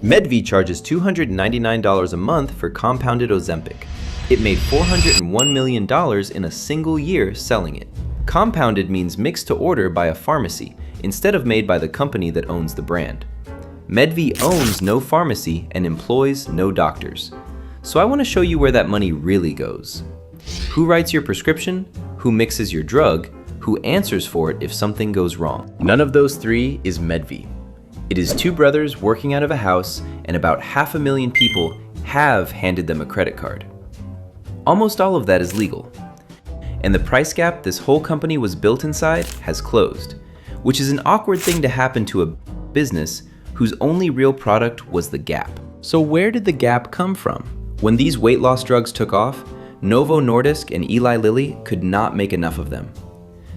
Medv charges $299 a month for compounded Ozempic. It made $401 million in a single year selling it. Compounded means mixed to order by a pharmacy instead of made by the company that owns the brand. Medv owns no pharmacy and employs no doctors. So I want to show you where that money really goes. Who writes your prescription? Who mixes your drug? Who answers for it if something goes wrong? None of those three is Medv. It is two brothers working out of a house, and about 500,000 people have handed them a credit card. Almost all of that is legal. And the price gap this whole company was built inside has closed, which is an awkward thing to happen to a business whose only real product was the gap. So where did the gap come from? When these weight loss drugs took off, Novo Nordisk and Eli Lilly could not make enough of them.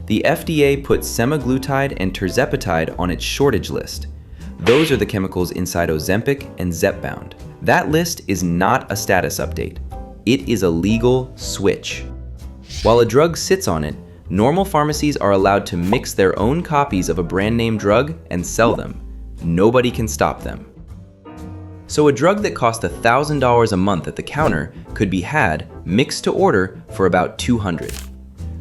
The FDA put semaglutide and tirzepatide on its shortage list. Those are the chemicals inside Ozempic and Zepbound. That list is not a status update. It is a legal switch. While a drug sits on it, normal pharmacies are allowed to mix their own copies of a brand name drug and sell them. Nobody can stop them. So a drug that cost $1,000 a month at the counter could be had mixed to order for about $200.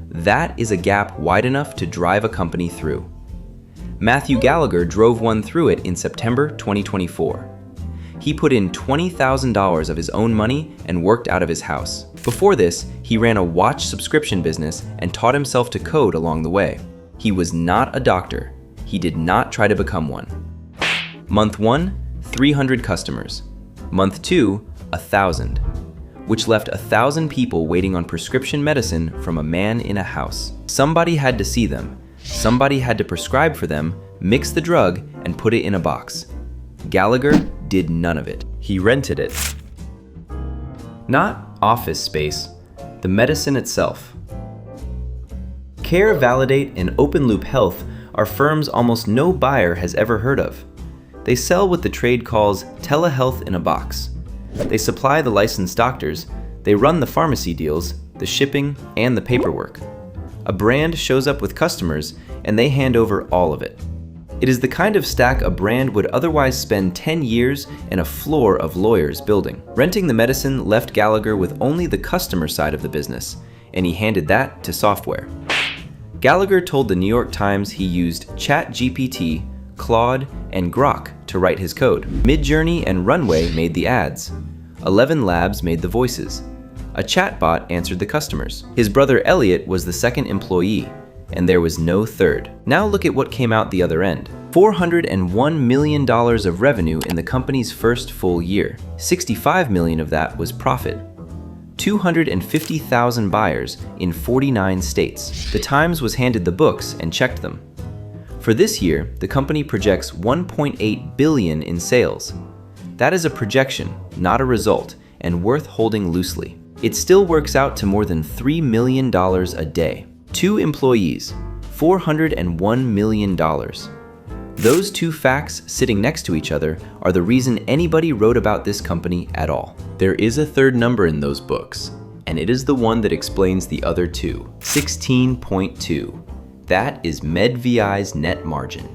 That is a gap wide enough to drive a company through. Matthew Gallagher drove one through it in September 2024. He put in $20,000 of his own money and worked out of his house. Before this, he ran a watch subscription business and taught himself to code along the way. He was not a doctor. He did not try to become one. Month 1, 300 customers. Month 2, 1,000, which left 1,000 people waiting on prescription medicine from a man in a house. Somebody had to see them. Somebody had to prescribe for them, mix the drug, and put it in a box. Gallagher did none of it. He rented it. Not office space, the medicine itself. Care, Validate, and Open Loop Health are firms almost no buyer has ever heard of. They sell what the trade calls telehealth in a box. They supply the licensed doctors, they run the pharmacy deals, the shipping, and the paperwork. A brand shows up with customers, and they hand over all of it. It is the kind of stack a brand would otherwise spend 10 years and a floor of lawyers building. Renting the medicine left Gallagher with only the customer side of the business, and he handed that to software. Gallagher told the New York Times he used ChatGPT, Claude, and Grok to write his code. Midjourney and Runway made the ads. 11 Labs made the voices. A chatbot answered the customers. His brother Elliot was the second employee, and there was no third. Now look at what came out the other end. $401 million of revenue in the company's first full year. $65 million of that was profit. 250,000 buyers in 49 states. The Times was handed the books and checked them. For this year, the company projects $1.8 billion in sales. That is a projection, not a result, and worth holding loosely. It still works out to more than $3 million a day. 2 employees, $401 million. Those two facts sitting next to each other are the reason anybody wrote about this company at all. There is a third number in those books, and it is the one that explains the other two, 16.2. That is MedVI's net margin.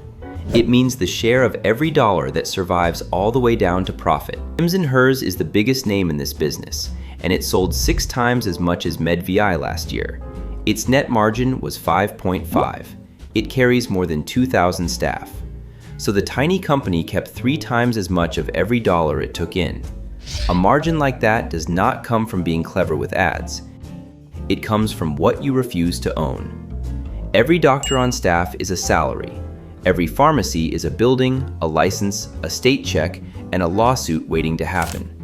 It means the share of every dollar that survives all the way down to profit. Hims & Hers is the biggest name in this business, and it sold 6 times as much as MedVI last year. Its net margin was 5.5. It carries more than 2,000 staff. So the tiny company kept 3 times as much of every dollar it took in. A margin like that does not come from being clever with ads. It comes from what you refuse to own. Every doctor on staff is a salary. Every pharmacy is a building, a license, a state check, and a lawsuit waiting to happen.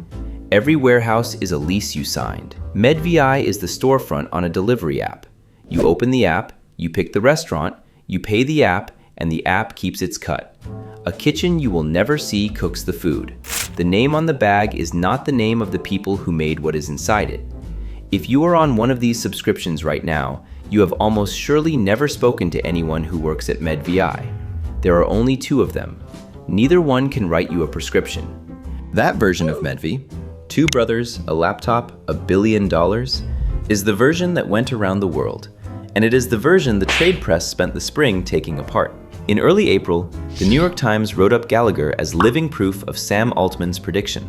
Every warehouse is a lease you signed. MedVI is the storefront on a delivery app. You open the app, you pick the restaurant, you pay the app, and the app keeps its cut. A kitchen you will never see cooks the food. The name on the bag is not the name of the people who made what is inside it. If you are on one of these subscriptions right now, you have almost surely never spoken to anyone who works at MedVI. There are only 2 of them. Neither one can write you a prescription. That version of Medv, 2 brothers, a laptop, $1 billion, is the version that went around the world, and it is the version the trade press spent the spring taking apart. In early April, the New York Times wrote up Gallagher as living proof of Sam Altman's prediction.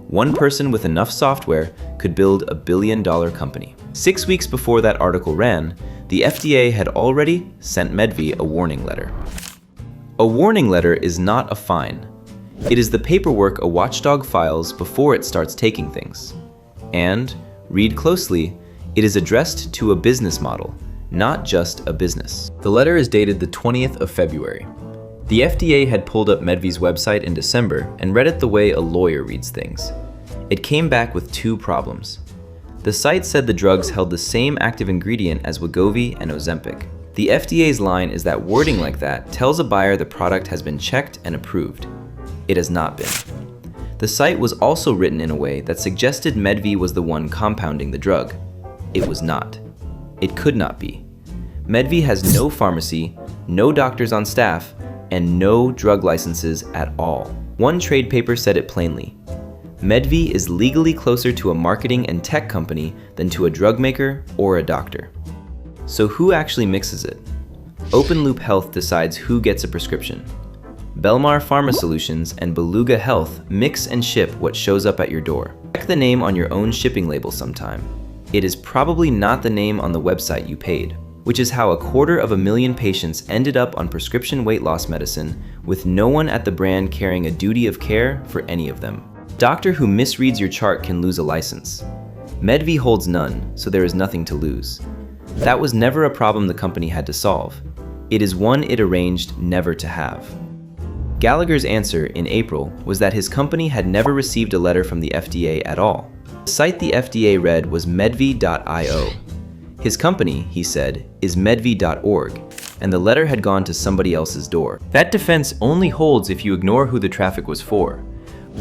One person with enough software could build a billion-dollar company. 6 weeks before that article ran, the FDA had already sent Medvi a warning letter. A warning letter is not a fine. It is the paperwork a watchdog files before it starts taking things. And, read closely, it is addressed to a business model, not just a business. The letter is dated the 20th of February. The FDA had pulled up Medvi's website in December and read it the way a lawyer reads things. It came back with 2 problems. The site said the drugs held the same active ingredient as Wegovy and Ozempic. The FDA's line is that wording like that tells a buyer the product has been checked and approved. It has not been. The site was also written in a way that suggested Medvi was the one compounding the drug. It was not. It could not be. Medvi has no pharmacy, no doctors on staff, and no drug licenses at all. One trade paper said it plainly. Medvi is legally closer to a marketing and tech company than to a drug maker or a doctor. So who actually mixes it? Open Loop Health decides who gets a prescription. Belmar Pharma Solutions and Beluga Health mix and ship what shows up at your door. Check the name on your own shipping label sometime. It is probably not the name on the website you paid, which is how 250,000 patients ended up on prescription weight loss medicine with no one at the brand carrying a duty of care for any of them. A doctor who misreads your chart can lose a license. Medvi holds none, so there is nothing to lose. That was never a problem the company had to solve. It is one it arranged never to have. Gallagher's answer in April was that his company had never received a letter from the FDA at all. The site the FDA read was medvi.io. His company, he said, is medvi.org, and the letter had gone to somebody else's door. That defense only holds if you ignore who the traffic was for.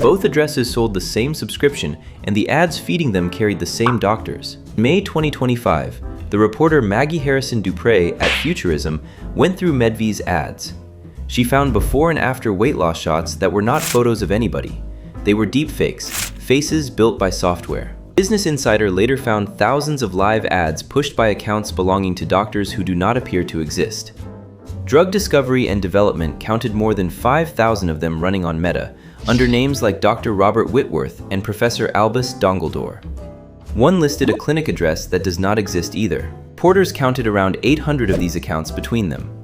Both addresses sold the same subscription, and the ads feeding them carried the same doctors. In May 2025, the reporter Maggie Harrison Dupre at Futurism went through Medvi's ads. She found before and after weight loss shots that were not photos of anybody. They were deepfakes, faces built by software. Business Insider later found thousands of live ads pushed by accounts belonging to doctors who do not appear to exist. Drug discovery and development counted more than 5,000 of them running on Meta, under names like Dr. Robert Whitworth and Professor Albus Dumbledore. One listed a clinic address that does not exist either. Porters counted around 800 of these accounts between them.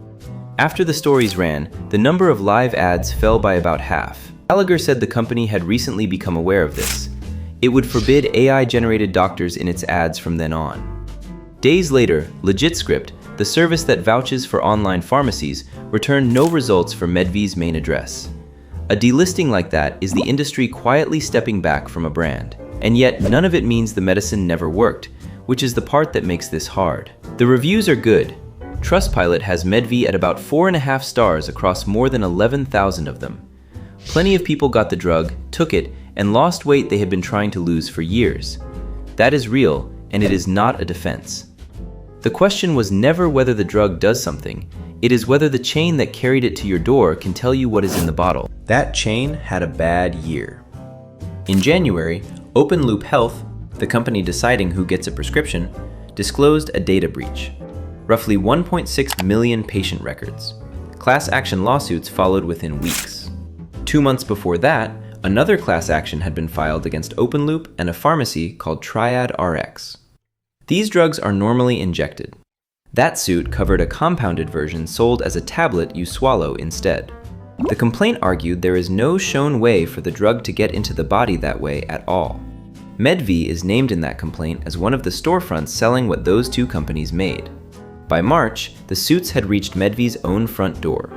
After the stories ran, the number of live ads fell by about half. Gallagher said the company had recently become aware of this. It would forbid AI-generated doctors in its ads from then on. Days later, LegitScript, the service that vouches for online pharmacies, returned no results for Medvi's main address. A delisting like that is the industry quietly stepping back from a brand. And yet, none of it means the medicine never worked, which is the part that makes this hard. The reviews are good. Trustpilot has Medvi at about 4.5 stars across more than 11,000 of them. Plenty of people got the drug, took it, and lost weight they had been trying to lose for years. That is real, and it is not a defense. The question was never whether the drug does something. It is whether the chain that carried it to your door can tell you what is in the bottle. That chain had a bad year. In January, Open Loop Health, the company deciding who gets a prescription, disclosed a data breach. Roughly 1.6 million patient records. Class action lawsuits followed within weeks. 2 months before that, another class action had been filed against Open Loop and a pharmacy called Triad RX. These drugs are normally injected. That suit covered a compounded version sold as a tablet you swallow instead. The complaint argued there is no shown way for the drug to get into the body that way at all. Medvi is named in that complaint as one of the storefronts selling what those 2 companies made. By March, the suits had reached Medvi's own front door.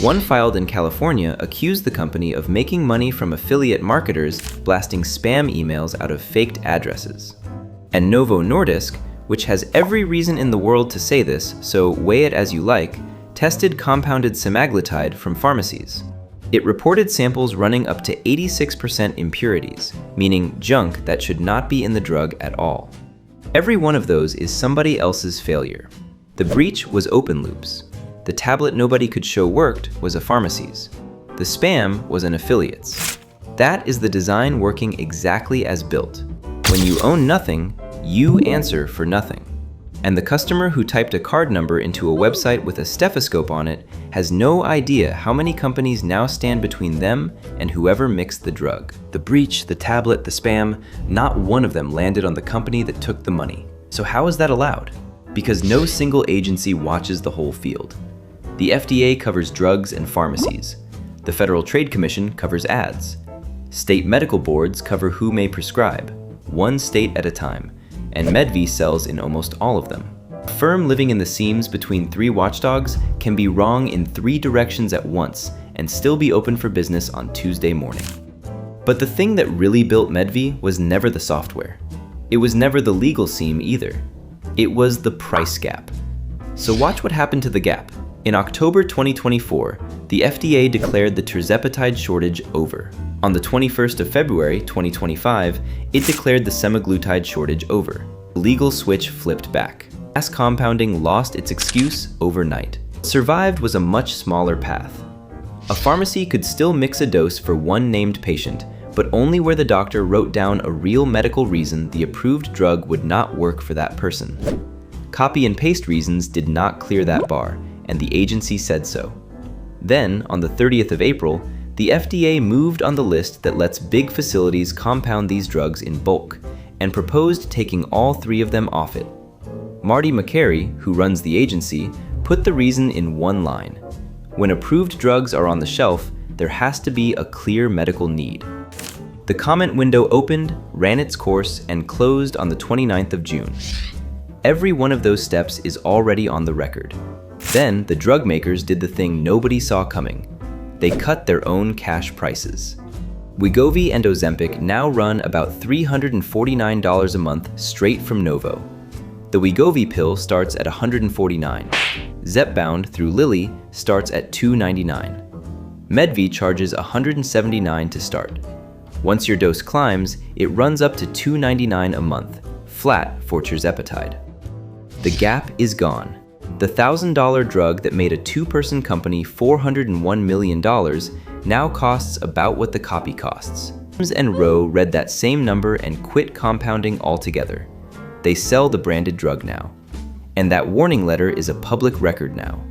One filed in California accused the company of making money from affiliate marketers blasting spam emails out of faked addresses. And Novo Nordisk, which has every reason in the world to say this, so weigh it as you like, tested compounded semaglutide from pharmacies. It reported samples running up to 86% impurities, meaning junk that should not be in the drug at all. Every one of those is somebody else's failure. The breach was Open Loop's. The tablet nobody could show worked was a pharmacy's. The spam was an affiliate's. That is the design working exactly as built. When you own nothing, you answer for nothing. And the customer who typed a card number into a website with a stethoscope on it has no idea how many companies now stand between them and whoever mixed the drug. The breach, the tablet, the spam, not one of them landed on the company that took the money. So how is that allowed? Because no single agency watches the whole field. The FDA covers drugs and pharmacies. The Federal Trade Commission covers ads. State medical boards cover who may prescribe, one state at a time, and MedV sells in almost all of them. A firm living in the seams between three watchdogs can be wrong in three directions at once and still be open for business on Tuesday morning. But the thing that really built MedV was never the software. It was never the legal seam either. It was the price gap. So watch what happened to the gap. In October 2024, the FDA declared the tirzepatide shortage over. On the 21st of February 2025, it declared the semaglutide shortage over. The legal switch flipped back. Mass compounding lost its excuse overnight. What survived was a much smaller path. A pharmacy could still mix a dose for one named patient, but only where the doctor wrote down a real medical reason the approved drug would not work for that person. Copy and paste reasons did not clear that bar, and the agency said so. Then, on the 30th of April, the FDA moved on the list that lets big facilities compound these drugs in bulk, and proposed taking all three of them off it. Marty McCary, who runs the agency, put the reason in one line. When approved drugs are on the shelf, there has to be a clear medical need. The comment window opened, ran its course, and closed on the 29th of June. Every one of those steps is already on the record. Then, the drug makers did the thing nobody saw coming. They cut their own cash prices. Wegovy and Ozempic now run about $349 a month straight from Novo. The Wegovy pill starts at $149. Zepbound through Lilly starts at $299. MedV charges $179 to start. Once your dose climbs, it runs up to $299 a month, flat for tirzepatide. The gap is gone. The $1,000 drug that made a two-person company $401 million now costs about what the copy costs. Williams and Rowe read that same number and quit compounding altogether. They sell the branded drug now. And that warning letter is a public record now.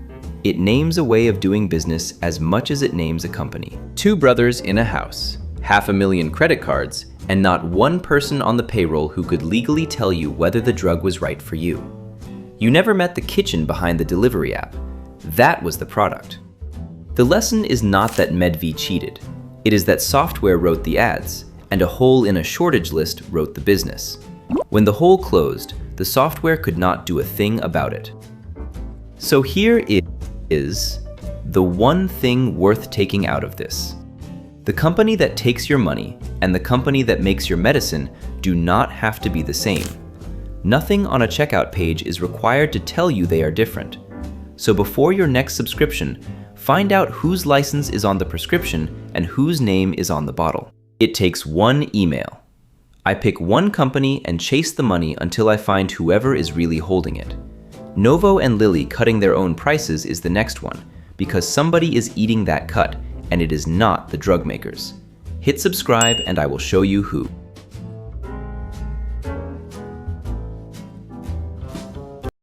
It names a way of doing business as much as it names a company. Two brothers in a house, 500,000 credit cards, and not one person on the payroll who could legally tell you whether the drug was right for you. You never met the kitchen behind the delivery app. That was the product. The lesson is not that MedV cheated. It is that software wrote the ads, and a hole in a shortage list wrote the business. When the hole closed, the software could not do a thing about it. So here is the one thing worth taking out of this. The company that takes your money and the company that makes your medicine do not have to be the same. Nothing on a checkout page is required to tell you they are different. So before your next subscription, find out whose license is on the prescription and whose name is on the bottle. It takes one email. I pick one company and chase the money until I find whoever is really holding it. Novo and Lilly cutting their own prices is the next one, because somebody is eating that cut, and it is not the drug makers. Hit subscribe and I will show you who.